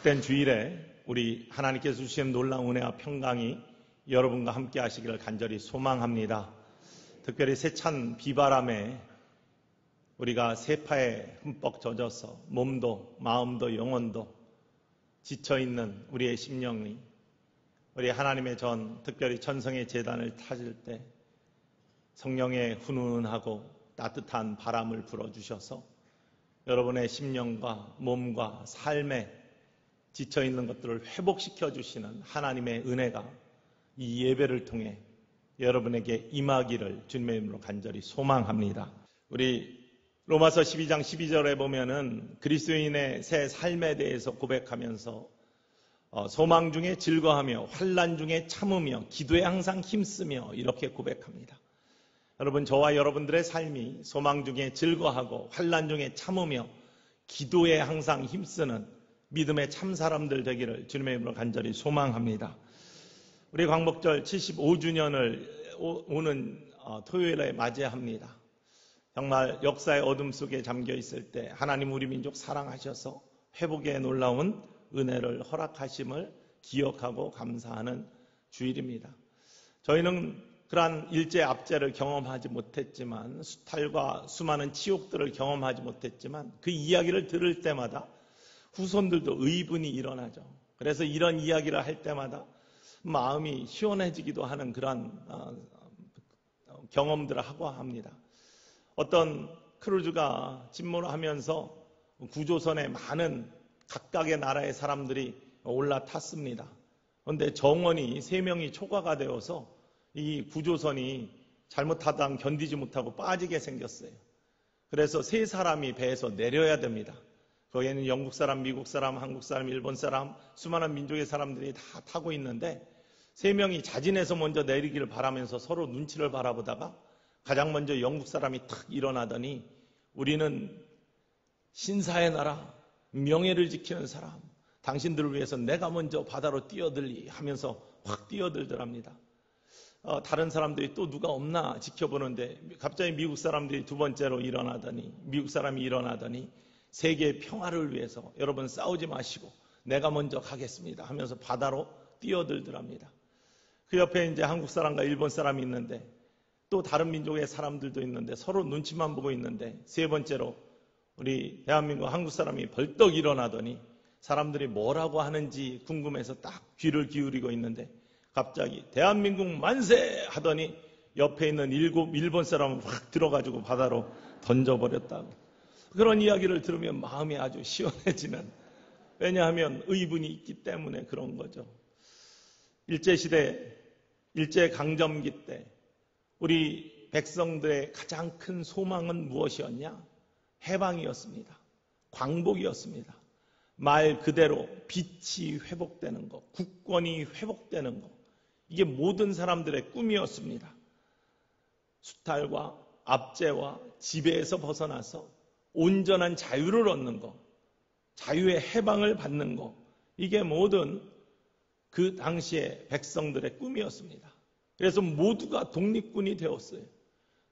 복된 주일에 우리 하나님께서 주신 놀라운 은혜와 평강이 여러분과 함께 하시기를 간절히 소망합니다. 특별히 세찬 비바람에 우리가 세파에 흠뻑 젖어서 몸도 마음도 영혼도 지쳐있는 우리의 심령이 우리 하나님의 특별히 천성의 제단을 타실 때 성령의 훈훈하고 따뜻한 바람을 불어주셔서 여러분의 심령과 몸과 삶에 지쳐있는 것들을 회복시켜 주시는 하나님의 은혜가 이 예배를 통해 여러분에게 임하기를 주님의 이름으로 간절히 소망합니다. 우리 로마서 12장 12절에 보면은 그리스도인의 새 삶에 대해서 고백하면서 소망 중에 즐거하며 환난 중에 참으며 기도에 항상 힘쓰며 이렇게 고백합니다. 여러분, 저와 여러분들의 삶이 소망 중에 즐거하고 환난 중에 참으며 기도에 항상 힘쓰는 믿음의 참 사람들 되기를 주님의 이름으로 간절히 소망합니다. 우리 광복절 75주년을 오는 토요일에 맞이합니다. 정말 역사의 어둠 속에 잠겨 있을 때 하나님 우리 민족 사랑하셔서 회복의 놀라운 은혜를 허락하심을 기억하고 감사하는 주일입니다. 저희는 그러한 일제 압제를 경험하지 못했지만 수탈과 수많은 치욕들을 경험하지 못했지만 그 이야기를 들을 때마다 후손들도 의분이 일어나죠. 그래서 이런 이야기를 할 때마다 마음이 시원해지기도 하는 그런 경험들을 하고 합니다. 어떤 크루즈가 침몰을 하면서 구조선에 많은 각각의 나라의 사람들이 올라탔습니다. 그런데 정원이 3명이 초과가 되어서 이 구조선이 잘못하다 견디지 못하고 빠지게 생겼어요. 그래서 3사람이 배에서 내려야 됩니다. 거기에는 영국 사람, 미국 사람, 한국 사람, 일본 사람, 수많은 민족의 사람들이 다 타고 있는데 3명이 자진해서 먼저 내리기를 바라면서 서로 눈치를 바라보다가 가장 먼저 영국 사람이 탁 일어나더니 우리는 신사의 나라, 명예를 지키는 사람, 당신들을 위해서 내가 먼저 바다로 뛰어들리 하면서 확 뛰어들더랍니다. 다른 사람들이 또 누가 없나 지켜보는데 갑자기 미국 사람들이 두 번째로 미국 사람이 일어나더니 세계의 평화를 위해서 여러분 싸우지 마시고 내가 먼저 가겠습니다 하면서 바다로 뛰어들더랍니다. 그 옆에 이제 한국 사람과 일본 사람이 있는데 또 다른 민족의 사람들도 있는데 서로 눈치만 보고 있는데 3번째로 우리 대한민국 한국 사람이 벌떡 일어나더니 사람들이 뭐라고 하는지 궁금해서 딱 귀를 기울이고 있는데 갑자기 대한민국 만세 하더니 옆에 있는 일본 사람은 확 들어가지고 바다로 던져버렸다고. 그런 이야기를 들으면 마음이 아주 시원해지는, 왜냐하면 의분이 있기 때문에 그런 거죠. 일제시대, 일제강점기 때 우리 백성들의 가장 큰 소망은 무엇이었냐? 해방이었습니다. 광복이었습니다. 말 그대로 빛이 회복되는 것, 국권이 회복되는 것, 이게 모든 사람들의 꿈이었습니다. 수탈과 압제와 지배에서 벗어나서 온전한 자유를 얻는 것, 자유의 해방을 받는 것, 이게 모든 그 당시의 백성들의 꿈이었습니다. 그래서 모두가 독립군이 되었어요.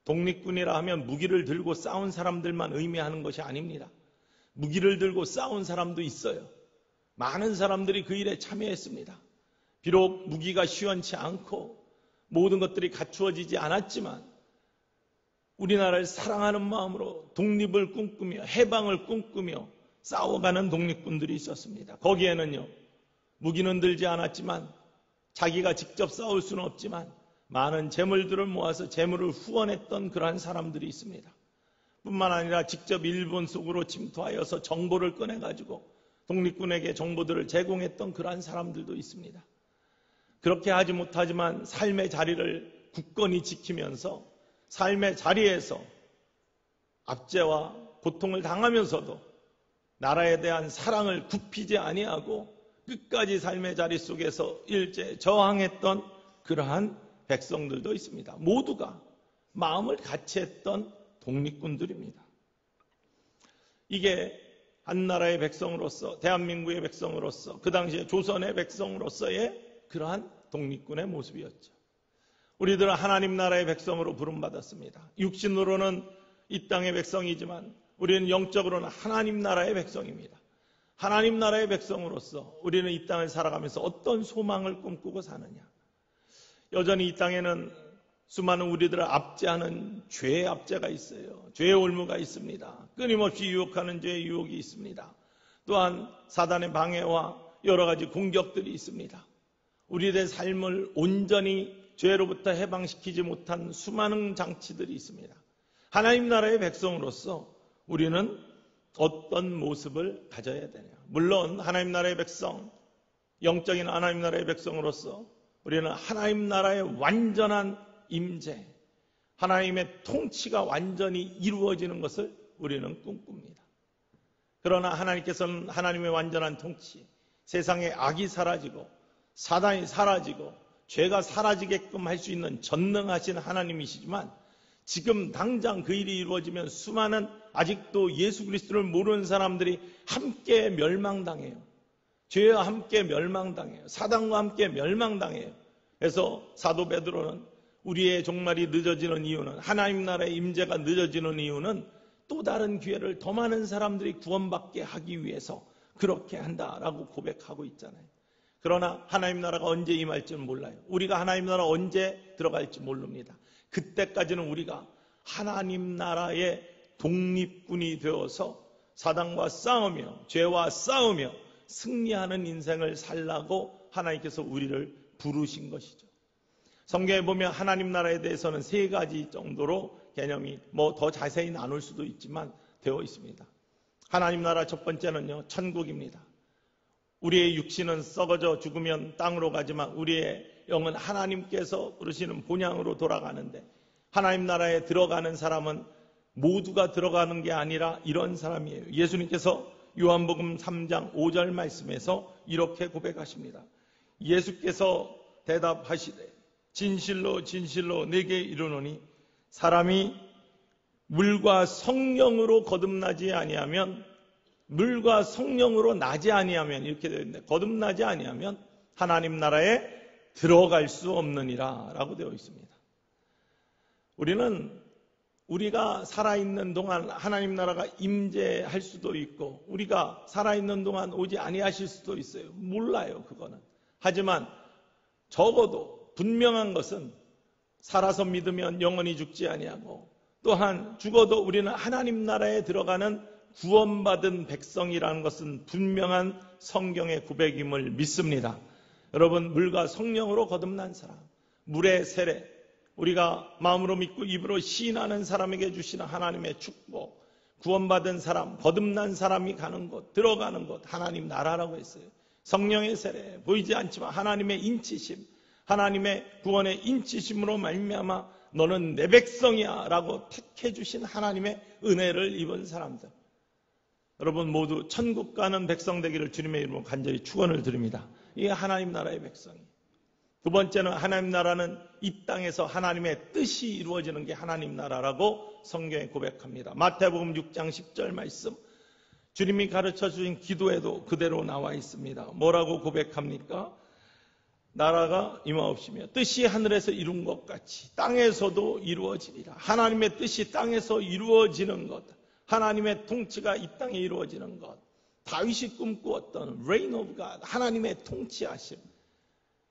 독립군이라 하면 무기를 들고 싸운 사람들만 의미하는 것이 아닙니다. 무기를 들고 싸운 사람도 있어요. 많은 사람들이 그 일에 참여했습니다. 비록 무기가 시원치 않고 모든 것들이 갖추어지지 않았지만 우리나라를 사랑하는 마음으로 독립을 꿈꾸며 해방을 꿈꾸며 싸워가는 독립군들이 있었습니다. 거기에는요, 무기는 들지 않았지만 자기가 직접 싸울 수는 없지만 많은 재물들을 모아서 재물을 후원했던 그러한 사람들이 있습니다. 뿐만 아니라 직접 일본 속으로 침투하여서 정보를 꺼내가지고 독립군에게 정보들을 제공했던 그러한 사람들도 있습니다. 그렇게 하지 못하지만 삶의 자리를 굳건히 지키면서 삶의 자리에서 압제와 고통을 당하면서도 나라에 대한 사랑을 굽히지 아니하고 끝까지 삶의 자리 속에서 일제 저항했던 그러한 백성들도 있습니다. 모두가 마음을 같이 했던 독립군들입니다. 이게 한 나라의 백성으로서, 대한민국의 백성으로서, 그 당시에 조선의 백성으로서의 그러한 독립군의 모습이었죠. 우리들은 하나님 나라의 백성으로 부름받았습니다. 육신으로는 이 땅의 백성이지만 우리는 영적으로는 하나님 나라의 백성입니다. 하나님 나라의 백성으로서 우리는 이 땅을 살아가면서 어떤 소망을 꿈꾸고 사느냐? 여전히 이 땅에는 수많은 우리들을 압제하는 죄의 압제가 있어요. 죄의 올무가 있습니다. 끊임없이 유혹하는 죄의 유혹이 있습니다. 또한 사단의 방해와 여러 가지 공격들이 있습니다. 우리들의 삶을 온전히 죄로부터 해방시키지 못한 수많은 장치들이 있습니다. 하나님 나라의 백성으로서 우리는 어떤 모습을 가져야 되냐? 물론 하나님 나라의 백성, 영적인 하나님 나라의 백성으로서 우리는 하나님 나라의 완전한 임재, 하나님의 통치가 완전히 이루어지는 것을 우리는 꿈꿉니다. 그러나 하나님께서는 하나님의 완전한 통치, 세상에 악이 사라지고 사단이 사라지고 죄가 사라지게끔 할 수 있는 전능하신 하나님이시지만 지금 당장 그 일이 이루어지면 수많은 아직도 예수 그리스도를 모르는 사람들이 함께 멸망당해요. 죄와 함께 멸망당해요. 사단과 함께 멸망당해요. 그래서 사도 베드로는 우리의 종말이 늦어지는 이유는, 하나님 나라의 임재가 늦어지는 이유는 또 다른 기회를 더 많은 사람들이 구원받게 하기 위해서 그렇게 한다라고 고백하고 있잖아요. 그러나 하나님 나라가 언제 임할지는 몰라요. 우리가 하나님 나라 언제 들어갈지 모릅니다. 그때까지는 우리가 하나님 나라의 독립군이 되어서 사단과 싸우며 죄와 싸우며 승리하는 인생을 살라고 하나님께서 우리를 부르신 것이죠. 성경에 보면 하나님 나라에 대해서는 3가지 정도로 개념이 더 자세히 나눌 수도 있지만 되어 있습니다. 하나님 나라 첫 번째는요, 천국입니다. 우리의 육신은 썩어져 죽으면 땅으로 가지만 우리의 영은 하나님께서 부르시는 본향으로 돌아가는데, 하나님 나라에 들어가는 사람은 모두가 들어가는 게 아니라 이런 사람이에요. 예수님께서 요한복음 3장 5절 말씀에서 이렇게 고백하십니다. 예수께서 대답하시되 진실로 진실로 내게 이르노니 사람이 물과 성령으로 거듭나지 아니하면, 물과 성령으로 나지 아니하면, 이렇게 되어 있는데 거듭나지 아니하면 하나님 나라에 들어갈 수 없느니라 라고 되어 있습니다. 우리가 살아있는 동안 하나님 나라가 임재할 수도 있고 우리가 살아있는 동안 오지 아니하실 수도 있어요. 몰라요, 그거는. 하지만 적어도 분명한 것은 살아서 믿으면 영원히 죽지 아니하고, 또한 죽어도 우리는 하나님 나라에 들어가는 구원받은 백성이라는 것은 분명한 성경의 고백임을 믿습니다. 여러분, 물과 성령으로 거듭난 사람, 물의 세례, 우리가 마음으로 믿고 입으로 시인하는 사람에게 주시는 하나님의 축복, 구원받은 사람, 거듭난 사람이 가는 곳, 들어가는 곳, 하나님 나라라고 했어요. 성령의 세례, 보이지 않지만 하나님의 인치심, 하나님의 구원의 인치심으로 말미암아 너는 내 백성이야 라고 택해 주신 하나님의 은혜를 입은 사람들, 여러분 모두 천국 가는 백성 되기를 주님의 이름으로 간절히 축원을 드립니다. 이게 하나님 나라의 백성이. 두 번째는 하나님 나라는 이 땅에서 하나님의 뜻이 이루어지는 게 하나님 나라라고 성경에 고백합니다. 마태복음 6장 10절 말씀, 주님이 가르쳐 주신 기도에도 그대로 나와 있습니다. 뭐라고 고백합니까? 나라가 임하옵시며 뜻이 하늘에서 이룬 것 같이 땅에서도 이루어지리라. 하나님의 뜻이 땅에서 이루어지는 것, 하나님의 통치가 이 땅에 이루어지는 것, 다윗이 꿈꾸었던 reign of God, 하나님의 통치하심.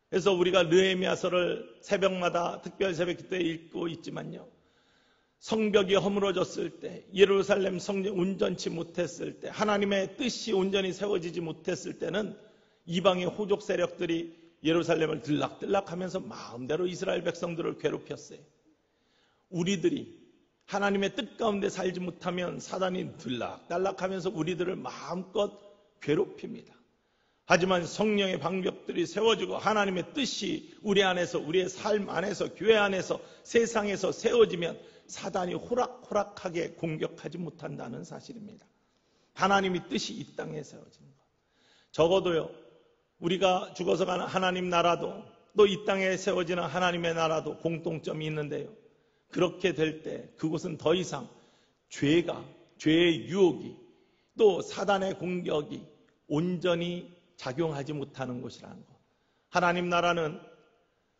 그래서 우리가 느헤미야서를 새벽마다 특별 새벽 기도에 읽고 있지만요, 성벽이 허물어졌을 때, 예루살렘 성전 온전치 못했을 때, 하나님의 뜻이 온전히 세워지지 못했을 때는 이방의 호족 세력들이 예루살렘을 들락들락하면서 마음대로 이스라엘 백성들을 괴롭혔어요. 우리들이 하나님의 뜻 가운데 살지 못하면 사단이 들락달락하면서 우리들을 마음껏 괴롭힙니다. 하지만 성령의 방벽들이 세워지고 하나님의 뜻이 우리 안에서, 우리의 삶 안에서, 교회 안에서, 세상에서 세워지면 사단이 호락호락하게 공격하지 못한다는 사실입니다. 하나님의 뜻이 이 땅에 세워지는 것. 적어도요, 우리가 죽어서 가는 하나님 나라도 또 이 땅에 세워지는 하나님의 나라도 공통점이 있는데요, 그렇게 될 때 그곳은 더 이상 죄의 유혹이 또 사단의 공격이 온전히 작용하지 못하는 곳이라는 것. 하나님 나라는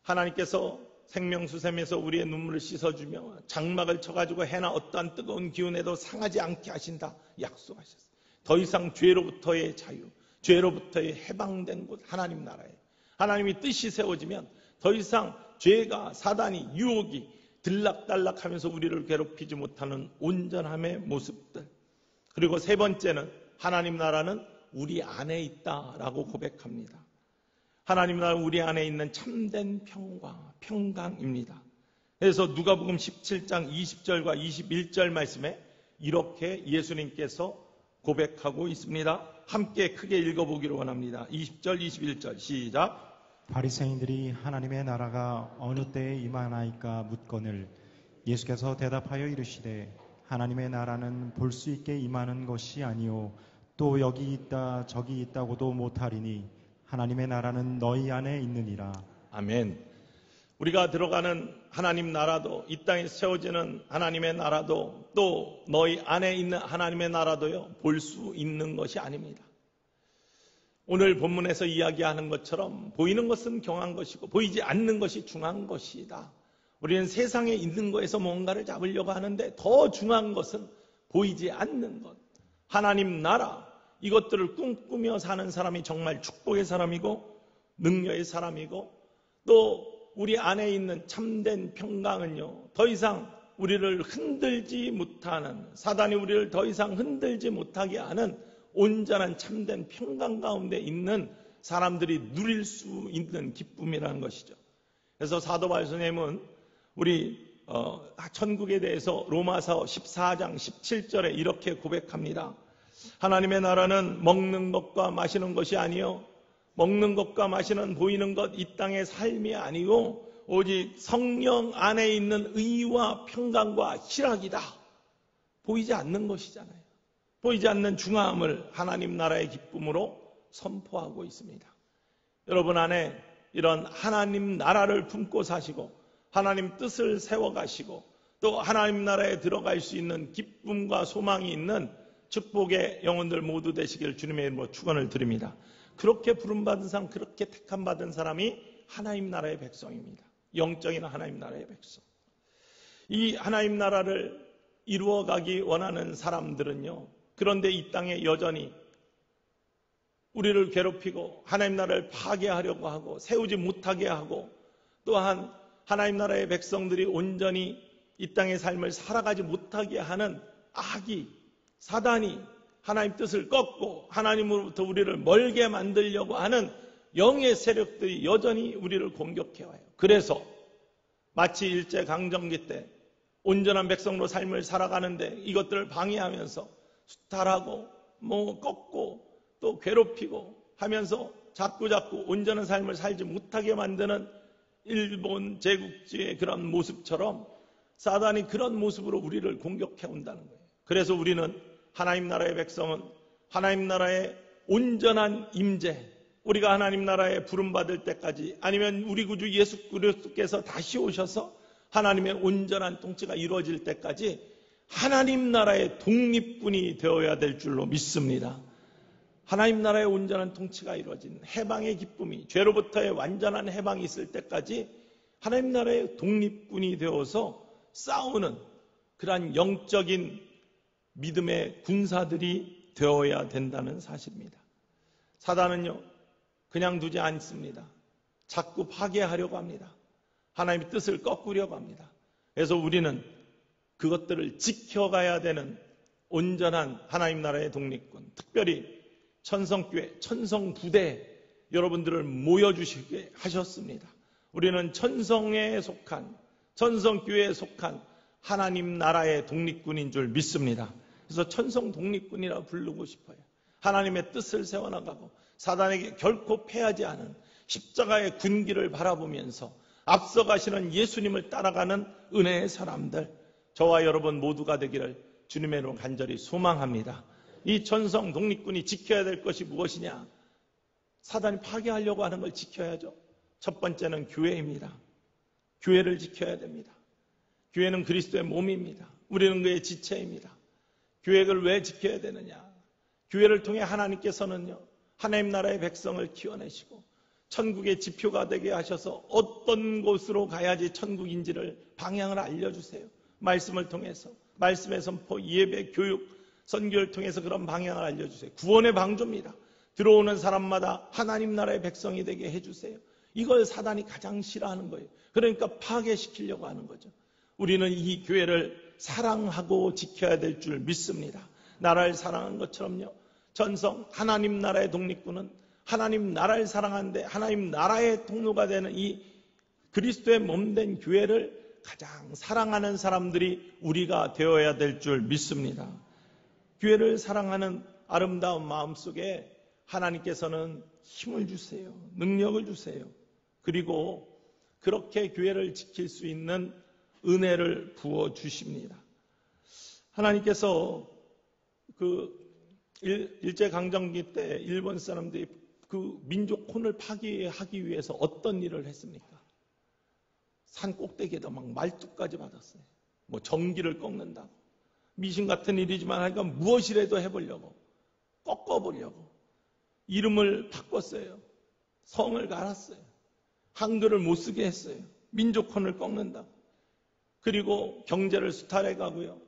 하나님께서 생명수샘에서 우리의 눈물을 씻어주며 장막을 쳐가지고 해나 어떠한 뜨거운 기운에도 상하지 않게 하신다 약속하셨어요. 더 이상 죄로부터의 자유, 죄로부터의 해방된 곳 하나님 나라에 하나님이 뜻이 세워지면 더 이상 죄가 사단이 유혹이 들락달락하면서 우리를 괴롭히지 못하는 온전함의 모습들. 그리고 세 번째는 하나님 나라는 우리 안에 있다라고 고백합니다. 하나님 나라 우리 안에 있는 참된 평화, 평강입니다. 그래서 누가복음 17장 20절과 21절 말씀에 이렇게 예수님께서 고백하고 있습니다. 함께 크게 읽어보기를 원합니다. 20절, 21절 시작. 바리새인들이 하나님의 나라가 어느 때에 임하나이까 묻거늘 예수께서 대답하여 이르시되 하나님의 나라는 볼 수 있게 임하는 것이 아니요 또 여기 있다 저기 있다고도 못하리니 하나님의 나라는 너희 안에 있느니라. 아멘. 우리가 들어가는 하나님 나라도 이 땅에 세워지는 하나님의 나라도 또 너희 안에 있는 하나님의 나라도요 볼 수 있는 것이 아닙니다. 오늘 본문에서 이야기하는 것처럼 보이는 것은 경한 것이고 보이지 않는 것이 중한 것이다. 우리는 세상에 있는 것에서 뭔가를 잡으려고 하는데 더 중한 것은 보이지 않는 것. 하나님 나라 이것들을 꿈꾸며 사는 사람이 정말 축복의 사람이고 능력의 사람이고 또 우리 안에 있는 참된 평강은요 더 이상 우리를 흔들지 못하는 사단이 우리를 더 이상 흔들지 못하게 하는 온전한 참된 평강 가운데 있는 사람들이 누릴 수 있는 기쁨이라는 것이죠. 그래서 사도 바울 선생님은 우리 천국에 대해서 로마서 14장 17절에 이렇게 고백합니다. 하나님의 나라는 먹는 것과 마시는 것이 아니요 먹는 것과 마시는 보이는 것 이 땅의 삶이 아니고 오직 성령 안에 있는 의와 평강과 희락이다. 보이지 않는 것이잖아요. 보이지 않는 중함을 하나님 나라의 기쁨으로 선포하고 있습니다. 여러분 안에 이런 하나님 나라를 품고 사시고 하나님 뜻을 세워가시고 또 하나님 나라에 들어갈 수 있는 기쁨과 소망이 있는 축복의 영혼들 모두 되시기를 주님의 이름으로 축원을 드립니다. 그렇게 부름받은 사람, 그렇게 택함받은 사람이 하나님 나라의 백성입니다. 영적인 하나님 나라의 백성. 이 하나님 나라를 이루어가기 원하는 사람들은요 그런데 이 땅에 여전히 우리를 괴롭히고 하나님 나라를 파괴하려고 하고 세우지 못하게 하고 또한 하나님 나라의 백성들이 온전히 이 땅의 삶을 살아가지 못하게 하는 악이 사단이 하나님 뜻을 꺾고 하나님으로부터 우리를 멀게 만들려고 하는 영의 세력들이 여전히 우리를 공격해와요. 그래서 마치 일제강점기 때 온전한 백성으로 삶을 살아가는데 이것들을 방해하면서 수탈하고 꺾고 또 괴롭히고 하면서 자꾸 온전한 삶을 살지 못하게 만드는 일본 제국주의의 그런 모습처럼 사단이 그런 모습으로 우리를 공격해 온다는 거예요. 그래서 우리는 하나님 나라의 백성은 하나님 나라의 온전한 임재, 우리가 하나님 나라에 부름받을 때까지 아니면 우리 구주 예수 그리스도께서 다시 오셔서 하나님의 온전한 통치가 이루어질 때까지 하나님 나라의 독립군이 되어야 될 줄로 믿습니다. 하나님 나라의 온전한 통치가 이루어진 해방의 기쁨이 죄로부터의 완전한 해방이 있을 때까지 하나님 나라의 독립군이 되어서 싸우는 그러한 영적인 믿음의 군사들이 되어야 된다는 사실입니다. 사단은요 그냥 두지 않습니다. 자꾸 파괴하려고 합니다. 하나님의 뜻을 꺾으려고 합니다. 그래서 우리는 그것들을 지켜가야 되는 온전한 하나님 나라의 독립군, 특별히 천성교회, 천성부대 여러분들을 모여주시게 하셨습니다. 우리는 천성에 속한, 천성교회에 속한 하나님 나라의 독립군인 줄 믿습니다. 그래서 천성 독립군이라 부르고 싶어요. 하나님의 뜻을 세워나가고 사단에게 결코 패하지 않은 십자가의 군기를 바라보면서 앞서가시는 예수님을 따라가는 은혜의 사람들, 저와 여러분 모두가 되기를 주님의 이름으로 간절히 소망합니다. 이 천성 독립군이 지켜야 될 것이 무엇이냐? 사단이 파괴하려고 하는 걸 지켜야죠. 첫 번째는 교회입니다. 교회를 지켜야 됩니다. 교회는 그리스도의 몸입니다. 우리는 그의 지체입니다. 교회를 왜 지켜야 되느냐? 교회를 통해 하나님께서는요, 하나님 나라의 백성을 키워내시고 천국의 지표가 되게 하셔서 어떤 곳으로 가야지 천국인지를 방향을 알려주세요. 말씀을 통해서 말씀의 선포, 예배, 교육, 선교를 통해서 그런 방향을 알려주세요. 구원의 방주입니다. 들어오는 사람마다 하나님 나라의 백성이 되게 해주세요. 이걸 사단이 가장 싫어하는 거예요. 그러니까 파괴시키려고 하는 거죠. 우리는 이 교회를 사랑하고 지켜야 될 줄 믿습니다. 나라를 사랑하는 것처럼요. 전성 하나님 나라의 독립군은 하나님 나라를 사랑하는데 하나님 나라의 통로가 되는 이 그리스도의 몸된 교회를 가장 사랑하는 사람들이 우리가 되어야 될 줄 믿습니다. 교회를 사랑하는 아름다운 마음 속에 하나님께서는 힘을 주세요. 능력을 주세요. 그리고 그렇게 교회를 지킬 수 있는 은혜를 부어 주십니다. 하나님께서 그 일제강점기 때 일본 사람들이 그 민족혼을 파괴하기 위해서 어떤 일을 했습니까? 산 꼭대기에다 막 말뚝까지 받았어요. 뭐 전기를 꺾는다고. 미신 같은 일이지만 하여간 무엇이라도 해보려고. 꺾어보려고. 이름을 바꿨어요. 성을 갈았어요. 한글을 못 쓰게 했어요. 민족혼을 꺾는다고. 그리고 경제를 수탈해 가고요.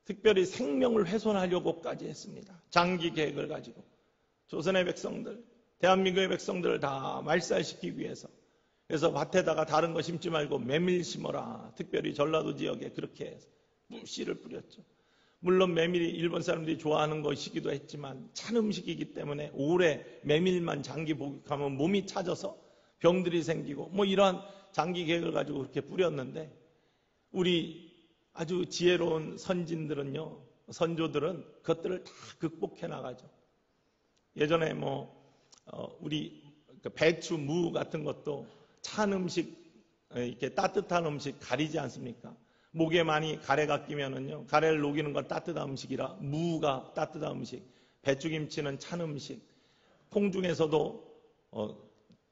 특별히 생명을 훼손하려고까지 했습니다. 장기 계획을 가지고. 조선의 백성들, 대한민국의 백성들을 다 말살시키기 위해서. 그래서 밭에다가 다른 거 심지 말고 메밀 심어라. 특별히 전라도 지역에 그렇게 해서 씨를 뿌렸죠. 물론 메밀이 일본 사람들이 좋아하는 것이기도 했지만 찬 음식이기 때문에 오래 메밀만 장기 복용하면 몸이 차져서 병들이 생기고 뭐 이러한 장기 계획을 가지고 그렇게 뿌렸는데 우리 아주 지혜로운 선진들은요, 선조들은 그것들을 다 극복해 나가죠. 예전에 우리 배추, 무 같은 것도 찬 음식, 이렇게 따뜻한 음식 가리지 않습니까? 목에 많이 가래가 끼면은요, 가래를 녹이는 건 따뜻한 음식이라 무가 따뜻한 음식, 배추김치는 찬 음식, 콩 중에서도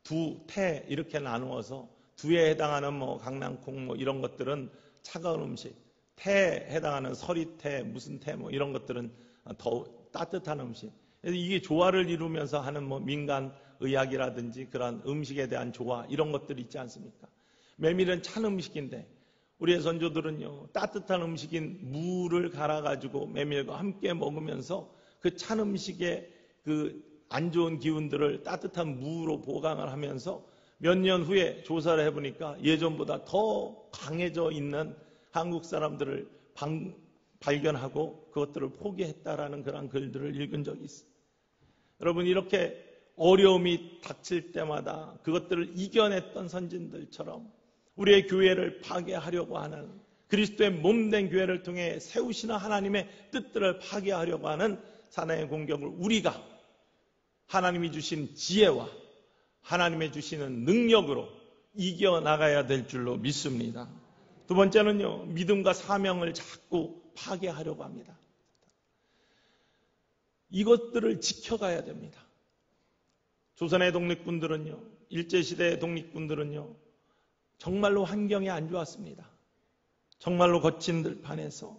두, 태 이렇게 나누어서 두에 해당하는 강낭콩 이런 것들은 차가운 음식, 태에 해당하는 서리태, 무슨 태 이런 것들은 더 따뜻한 음식. 그래서 이게 조화를 이루면서 하는 민간 의학이라든지 그런 음식에 대한 조화 이런 것들이 있지 않습니까? 메밀은 찬 음식인데 우리의 선조들은요, 따뜻한 음식인 무를 갈아가지고 메밀과 함께 먹으면서 그 찬 음식의 그 안 좋은 기운들을 따뜻한 무로 보강을 하면서 몇 년 후에 조사를 해보니까 예전보다 더 강해져 있는 한국 사람들을 발견하고 그것들을 포기했다라는 그런 글들을 읽은 적이 있어요. 여러분, 이렇게 어려움이 닥칠 때마다 그것들을 이겨냈던 선진들처럼 우리의 교회를 파괴하려고 하는, 그리스도의 몸된 교회를 통해 세우시는 하나님의 뜻들을 파괴하려고 하는 사단의 공격을 우리가 하나님이 주신 지혜와 하나님의 주시는 능력으로 이겨나가야 될 줄로 믿습니다. 두 번째는요, 믿음과 사명을 자꾸 파괴하려고 합니다. 이것들을 지켜가야 됩니다. 조선의 독립군들은요, 일제시대의 독립군들은요, 정말로 환경이 안 좋았습니다. 정말로 거친 들판에서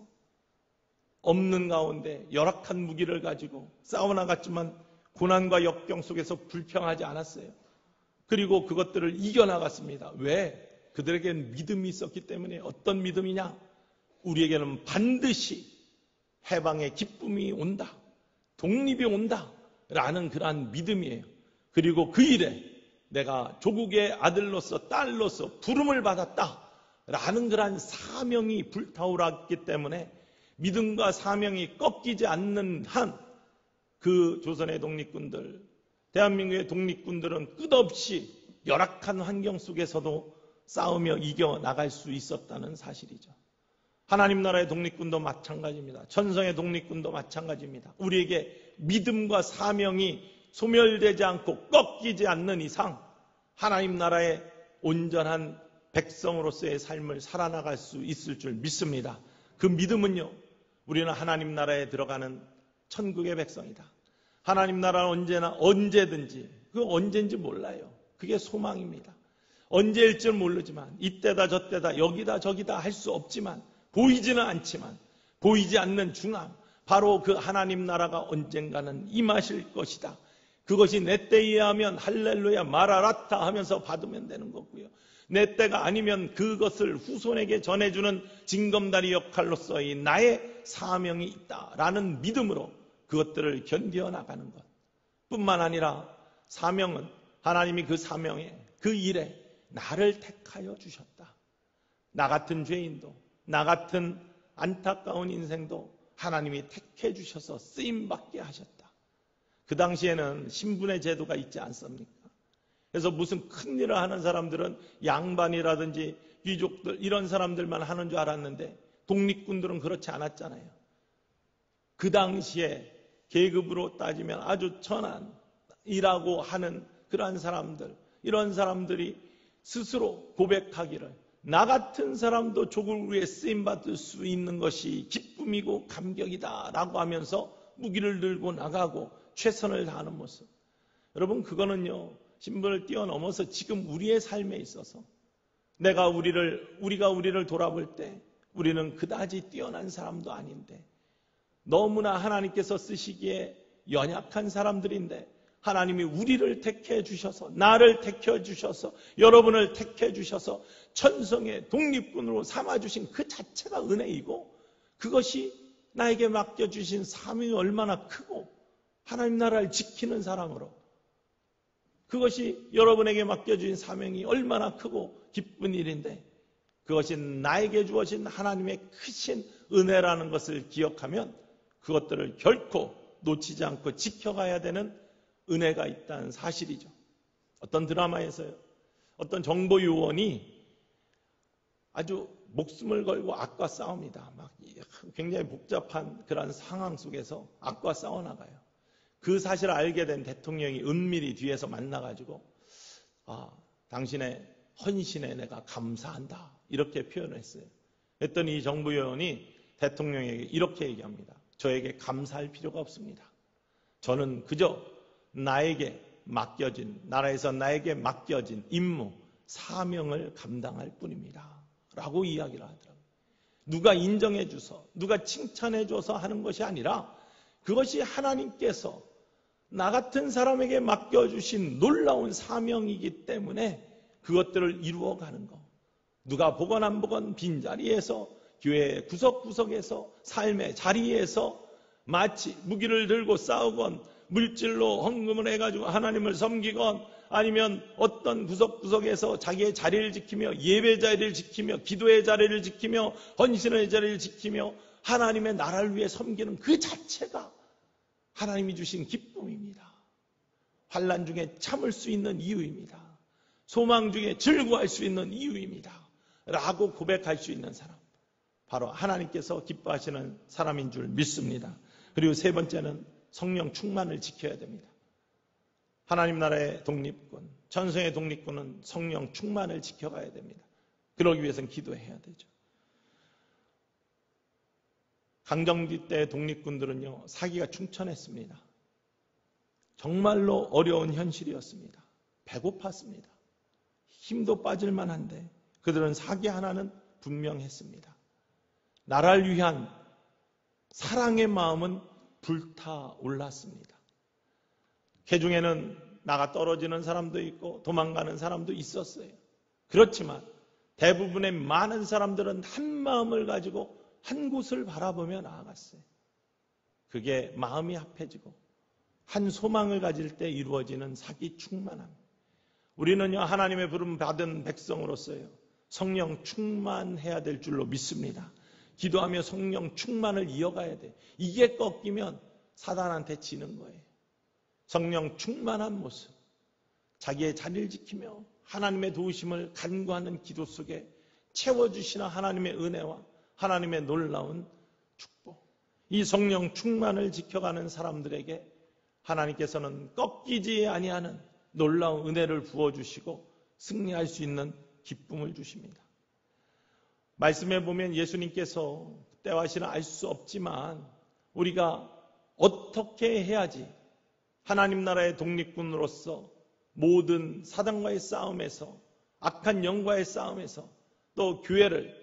없는 가운데 열악한 무기를 가지고 싸워나갔지만 고난과 역경 속에서 불평하지 않았어요. 그리고 그것들을 이겨나갔습니다. 왜? 그들에게는 믿음이 있었기 때문에. 어떤 믿음이냐? 우리에게는 반드시 해방의 기쁨이 온다. 독립이 온다. 라는 그러한 믿음이에요. 그리고 그 일에 내가 조국의 아들로서 딸로서 부름을 받았다. 라는 그러한 사명이 불타오랐기 때문에 믿음과 사명이 꺾이지 않는 한 그 조선의 독립군들, 대한민국의 독립군들은 끝없이 열악한 환경 속에서도 싸우며 이겨나갈 수 있었다는 사실이죠. 하나님 나라의 독립군도 마찬가지입니다. 천성의 독립군도 마찬가지입니다. 우리에게 믿음과 사명이 소멸되지 않고 꺾이지 않는 이상 하나님 나라의 온전한 백성으로서의 삶을 살아나갈 수 있을 줄 믿습니다. 그 믿음은요, 우리는 하나님 나라에 들어가는 천국의 백성이다. 하나님 나라는 언제나 언제든지, 그 언제인지 몰라요. 그게 소망입니다. 언제일 줄 모르지만, 이때다 저때다 여기다 저기다 할 수 없지만, 보이지는 않지만, 보이지 않는 중앙, 바로 그 하나님 나라가 언젠가는 임하실 것이다. 그것이 내 때에 하면 할렐루야 마라라타 하면서 받으면 되는 거고요. 내 때가 아니면 그것을 후손에게 전해주는 징검다리 역할로서의 나의 사명이 있다라는 믿음으로 그것들을 견뎌 나가는 것 뿐만 아니라 사명은 하나님이 그 사명에 그 일에 나를 택하여 주셨다. 나 같은 죄인도 나 같은 안타까운 인생도 하나님이 택해 주셔서 쓰임받게 하셨다. 그 당시에는 신분의 제도가 있지 않습니까? 그래서 무슨 큰일을 하는 사람들은 양반이라든지 귀족들 이런 사람들만 하는 줄 알았는데 독립군들은 그렇지 않았잖아요. 그 당시에 계급으로 따지면 아주 천한이라고 하는 그러한 사람들, 이런 사람들이 스스로 고백하기를 나 같은 사람도 조국을 위해 쓰임받을 수 있는 것이 기쁨이고 감격이다 라고 하면서 무기를 들고 나가고 최선을 다하는 모습. 여러분 그거는요 신분을 뛰어넘어서 지금 우리의 삶에 있어서 우리가 우리를 돌아볼 때 우리는 그다지 뛰어난 사람도 아닌데 너무나 하나님께서 쓰시기에 연약한 사람들인데 하나님이 우리를 택해 주셔서 나를 택해 주셔서 여러분을 택해 주셔서 천성의 독립군으로 삼아주신 그 자체가 은혜이고 그것이 나에게 맡겨주신 사명이 얼마나 크고 하나님 나라를 지키는 사람으로 그것이 여러분에게 맡겨주신 사명이 얼마나 크고 기쁜 일인데 그것이 나에게 주어진 하나님의 크신 은혜라는 것을 기억하면 그것들을 결코 놓치지 않고 지켜가야 되는 은혜가 있다는 사실이죠. 어떤 드라마에서요. 어떤 정보 요원이 아주 목숨을 걸고 악과 싸웁니다. 막 굉장히 복잡한 그런 상황 속에서 악과 싸워나가요. 그 사실을 알게 된 대통령이 은밀히 뒤에서 만나가지고 당신의 헌신에 내가 감사한다 이렇게 표현을 했어요. 그랬더니 이 정보 요원이 대통령에게 이렇게 얘기합니다. 저에게 감사할 필요가 없습니다. 저는 그저 나라에서 나에게 맡겨진 임무, 사명을 감당할 뿐입니다. 라고 이야기를 하더라고요. 누가 인정해줘서, 누가 칭찬해줘서 하는 것이 아니라 그것이 하나님께서 나 같은 사람에게 맡겨주신 놀라운 사명이기 때문에 그것들을 이루어가는 거. 누가 보건 안 보건 빈자리에서 교회 구석구석에서 삶의 자리에서 마치 무기를 들고 싸우건 물질로 헌금을 해가지고 하나님을 섬기건 아니면 어떤 구석구석에서 자기의 자리를 지키며 예배 자리를 지키며 기도의 자리를 지키며 헌신의 자리를 지키며 하나님의 나라를 위해 섬기는 그 자체가 하나님이 주신 기쁨입니다. 환난 중에 참을 수 있는 이유입니다. 소망 중에 즐거워할 수 있는 이유입니다. 라고 고백할 수 있는 사람. 바로 하나님께서 기뻐하시는 사람인 줄 믿습니다. 그리고 세 번째는 성령 충만을 지켜야 됩니다. 하나님 나라의 독립군, 천성의 독립군은 성령 충만을 지켜가야 됩니다. 그러기 위해서는 기도해야 되죠. 강점기 때 독립군들은요, 사기가 충천했습니다. 정말로 어려운 현실이었습니다. 배고팠습니다. 힘도 빠질 만한데 그들은 사기 하나는 분명했습니다. 나라를 위한 사랑의 마음은 불타올랐습니다. 그 중에는 나가 떨어지는 사람도 있고 도망가는 사람도 있었어요. 그렇지만 대부분의 많은 사람들은 한 마음을 가지고 한 곳을 바라보며 나아갔어요. 그게 마음이 합해지고 한 소망을 가질 때 이루어지는 사기 충만함. 우리는요, 하나님의 부름 받은 백성으로서요, 성령 충만해야 될 줄로 믿습니다. 기도하며 성령 충만을 이어가야 돼. 이게 꺾이면 사단한테 지는 거예요. 성령 충만한 모습, 자기의 자리를 지키며 하나님의 도우심을 간구하는 기도 속에 채워주시는 하나님의 은혜와 하나님의 놀라운 축복. 이 성령 충만을 지켜가는 사람들에게 하나님께서는 꺾이지 아니하는 놀라운 은혜를 부어주시고 승리할 수 있는 기쁨을 주십니다. 말씀해 보면 예수님께서 때와 시는 알 수 없지만 우리가 어떻게 해야지 하나님 나라의 독립군으로서 모든 사단과의 싸움에서 악한 영과의 싸움에서 또 교회를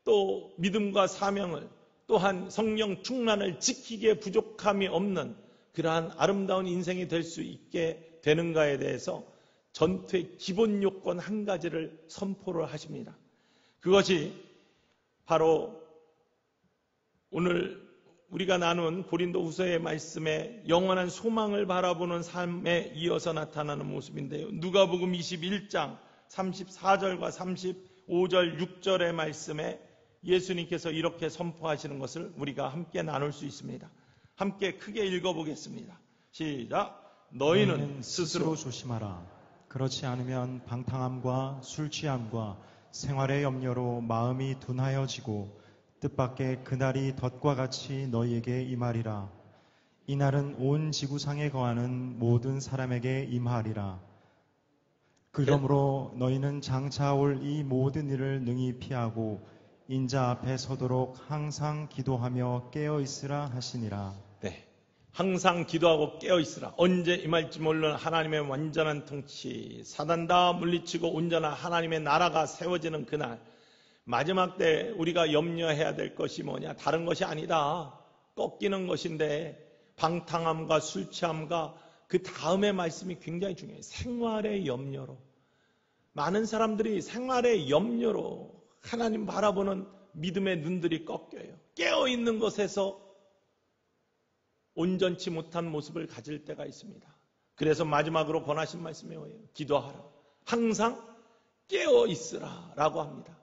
또 믿음과 사명을 또한 성령 충만을 지키기에 부족함이 없는 그러한 아름다운 인생이 될 수 있게 되는가에 대해서 전투의 기본 요건 한 가지를 선포를 하십니다. 그것이 바로 오늘 우리가 나눈 고린도후서의 말씀에 영원한 소망을 바라보는 삶에 이어서 나타나는 모습인데요. 누가복음 21장 34절과 35절 6절의 말씀에 예수님께서 이렇게 선포하시는 것을 우리가 함께 나눌 수 있습니다. 함께 크게 읽어보겠습니다. 시작. 너희는 스스로 조심하라. 그렇지 않으면 방탕함과 술 취함과 생활의 염려로 마음이 둔하여지고 뜻밖의 그날이 덫과 같이 너희에게 임하리라. 이날은 온 지구상에 거하는 모든 사람에게 임하리라. 그러므로 너희는 장차 올 이 모든 일을 능히 피하고 인자 앞에 서도록 항상 기도하며 깨어 있으라 하시니라. 네, 항상 기도하고 깨어 있으라. 언제 임할지 모르는 하나님의 완전한 통치, 사단 다 물리치고 온전한 하나님의 나라가 세워지는 그날, 마지막 때 우리가 염려해야 될 것이 뭐냐? 다른 것이 아니다. 꺾이는 것인데 방탕함과 술 취함과 그 다음의 말씀이 굉장히 중요해요. 생활의 염려로. 많은 사람들이 생활의 염려로 하나님 바라보는 믿음의 눈들이 꺾여요. 깨어있는 것에서 온전치 못한 모습을 가질 때가 있습니다. 그래서 마지막으로 권하신 말씀이 뭐예요? 기도하라. 항상 깨어있으라 라고 합니다.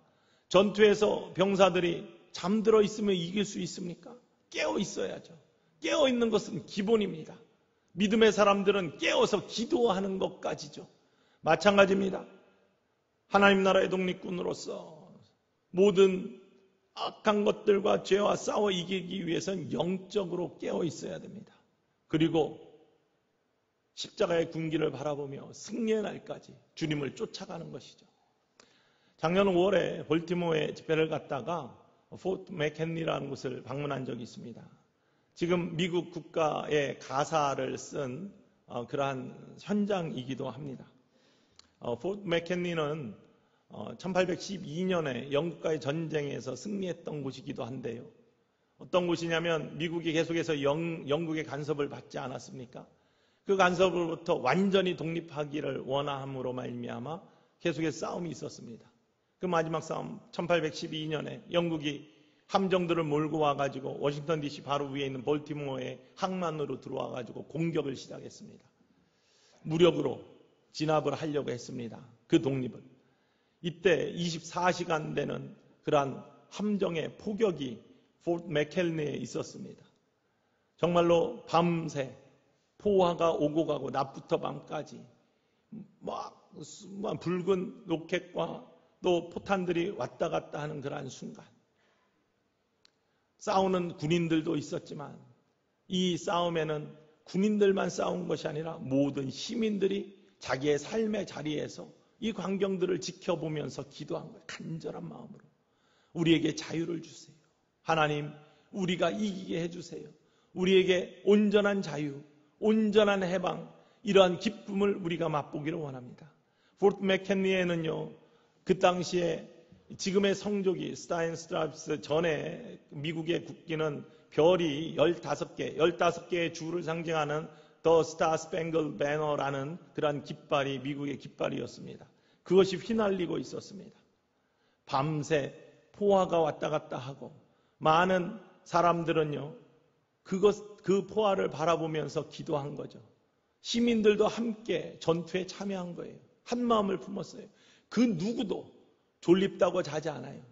전투에서 병사들이 잠들어 있으면 이길 수 있습니까? 깨어 있어야죠. 깨어 있는 것은 기본입니다. 믿음의 사람들은 깨어서 기도하는 것까지죠. 마찬가지입니다. 하나님 나라의 독립군으로서 모든 악한 것들과 죄와 싸워 이기기 위해서는 영적으로 깨어 있어야 됩니다. 그리고 십자가의 군기를 바라보며 승리의 날까지 주님을 쫓아가는 것이죠. 작년 5월에 볼티모어에 집회를 갔다가 포트 맥켄리라는 곳을 방문한 적이 있습니다. 지금 미국 국가의 가사를 쓴 그러한 현장이기도 합니다. 포트 맥켄리는 1812년에 영국과의 전쟁에서 승리했던 곳이기도 한데요. 어떤 곳이냐면 미국이 계속해서 영국의 간섭을 받지 않았습니까? 그 간섭으로부터 완전히 독립하기를 원함으로 말미암아 계속해서 싸움이 있었습니다. 그 마지막 싸움 1812년에 영국이 함정들을 몰고 와가지고 워싱턴 DC 바로 위에 있는 볼티모어의 항만으로 들어와가지고 공격을 시작했습니다. 무력으로 진압을 하려고 했습니다. 그 독립을. 이때 24시간 되는 그러한 함정의 포격이 포트 맥켈리에 있었습니다. 정말로 밤새 포화가 오고 가고 낮부터 밤까지 막 붉은 로켓과 또 포탄들이 왔다 갔다 하는 그러한 순간, 싸우는 군인들도 있었지만 이 싸움에는 군인들만 싸운 것이 아니라 모든 시민들이 자기의 삶의 자리에서 이 광경들을 지켜보면서 기도한 거예요. 간절한 마음으로. 우리에게 자유를 주세요. 하나님, 우리가 이기게 해주세요. 우리에게 온전한 자유, 온전한 해방, 이러한 기쁨을 우리가 맛보기를 원합니다. 포트 맥켄리에는요, 그 당시에 지금의 성조기 스타인스트라이프스 전에 미국의 국기는 별이 15개의 주를 상징하는 The Star Spangled Banner라는 그러한 깃발이 미국의 깃발이었습니다. 그것이 휘날리고 있었습니다. 밤새 포화가 왔다 갔다 하고 많은 사람들은요, 그 포화를 바라보면서 기도한 거죠. 시민들도 함께 전투에 참여한 거예요. 한 마음을 품었어요. 그 누구도 졸립다고 자지 않아요.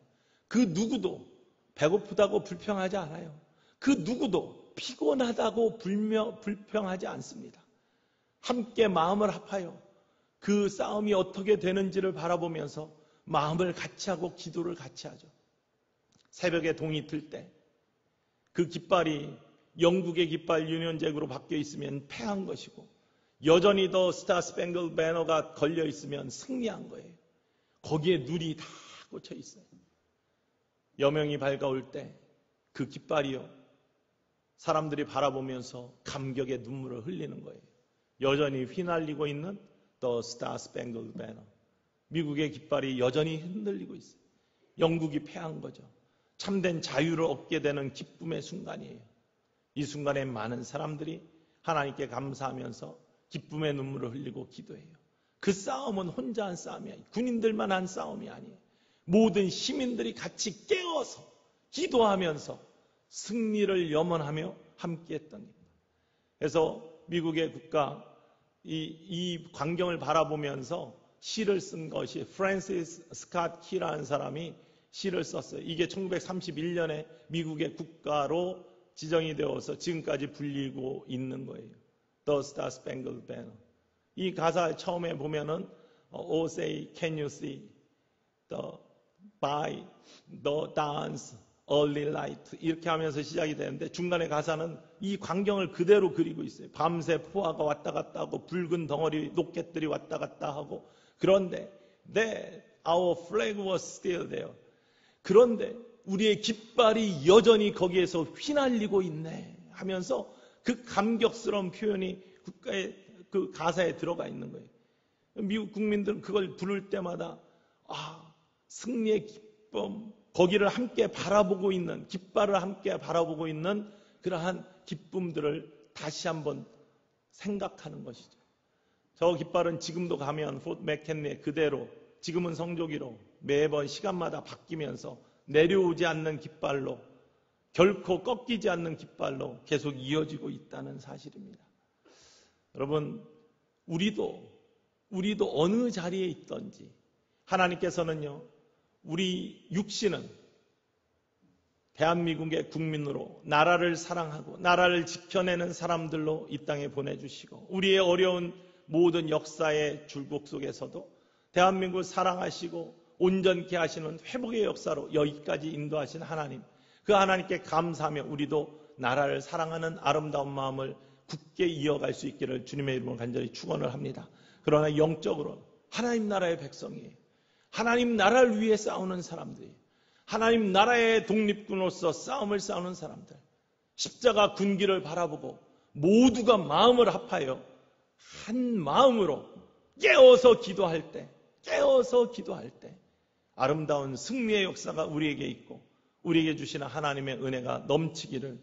그 누구도 배고프다고 불평하지 않아요. 그 누구도 피곤하다고 불평하지 않습니다. 함께 마음을 합하여 그 싸움이 어떻게 되는지를 바라보면서 마음을 같이 하고 기도를 같이 하죠. 새벽에 동이 틀 때 그 깃발이 영국의 깃발 유니언잭으로 바뀌어 있으면 패한 것이고 여전히 더 스타 스팽글 배너가 걸려 있으면 승리한 거예요. 거기에 눈이 다 꽂혀 있어요. 여명이 밝아올 때 그 깃발이요, 사람들이 바라보면서 감격의 눈물을 흘리는 거예요. 여전히 휘날리고 있는 The Star Spangled Banner. 미국의 깃발이 여전히 흔들리고 있어요. 영국이 패한 거죠. 참된 자유를 얻게 되는 기쁨의 순간이에요. 이 순간에 많은 사람들이 하나님께 감사하면서 기쁨의 눈물을 흘리고 기도해요. 그 싸움은 혼자 한 싸움이 아니에요. 군인들만 한 싸움이 아니에요. 모든 시민들이 같이 깨어서 기도하면서 승리를 염원하며 함께했던 겁니다. 그래서 미국의 국가 이 광경을 바라보면서 시를 쓴 것이 프랜시스 스캇 키라는 사람이 시를 썼어요. 이게 1931년에 미국의 국가로 지정이 되어서 지금까지 불리고 있는 거예요. The Star Spangled Banner. 이 가사 처음에 보면은 Oh say can you see the by the dance early light 이렇게 하면서 시작이 되는데 중간에 가사는 이 광경을 그대로 그리고 있어요. 밤새 포화가 왔다 갔다 하고 붉은 덩어리 로켓들이 왔다 갔다 하고 그런데 our flag was still there. 그런데 우리의 깃발이 여전히 거기에서 휘날리고 있네 하면서 그 감격스러운 표현이 국가의 그 가사에 들어가 있는 거예요. 미국 국민들은 그걸 부를 때마다 승리의 기쁨, 거기를 함께 바라보고 있는, 깃발을 함께 바라보고 있는 그러한 기쁨들을 다시 한번 생각하는 것이죠. 저 깃발은 지금도 가면 포트 맥켄리에 그대로 지금은 성조기로 매번 시간마다 바뀌면서 내려오지 않는 깃발로 결코 꺾이지 않는 깃발로 계속 이어지고 있다는 사실입니다. 여러분, 우리도 어느 자리에 있든지 하나님께서는요, 우리 육신은 대한민국의 국민으로 나라를 사랑하고 나라를 지켜내는 사람들로 이 땅에 보내주시고 우리의 어려운 모든 역사의 줄곡 속에서도 대한민국을 사랑하시고 온전케 하시는 회복의 역사로 여기까지 인도하신 하나님, 그 하나님께 감사하며 우리도 나라를 사랑하는 아름다운 마음을 굳게 이어갈 수 있기를 주님의 이름으로 간절히 축원을 합니다. 그러나 영적으로 하나님 나라의 백성이에요. 하나님 나라를 위해 싸우는 사람들이에요. 하나님 나라의 독립군으로서 싸움을 싸우는 사람들, 십자가 군기를 바라보고 모두가 마음을 합하여 한 마음으로 깨어서 기도할 때 아름다운 승리의 역사가 우리에게 있고 우리에게 주시는 하나님의 은혜가 넘치기를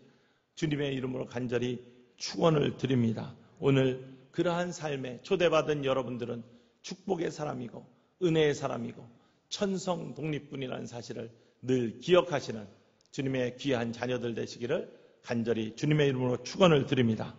주님의 이름으로 간절히 축원을 드립니다. 오늘 그러한 삶에 초대받은 여러분들은 축복의 사람이고 은혜의 사람이고 천성 독립군이라는 사실을 늘 기억하시는 주님의 귀한 자녀들 되시기를 간절히 주님의 이름으로 축원을 드립니다.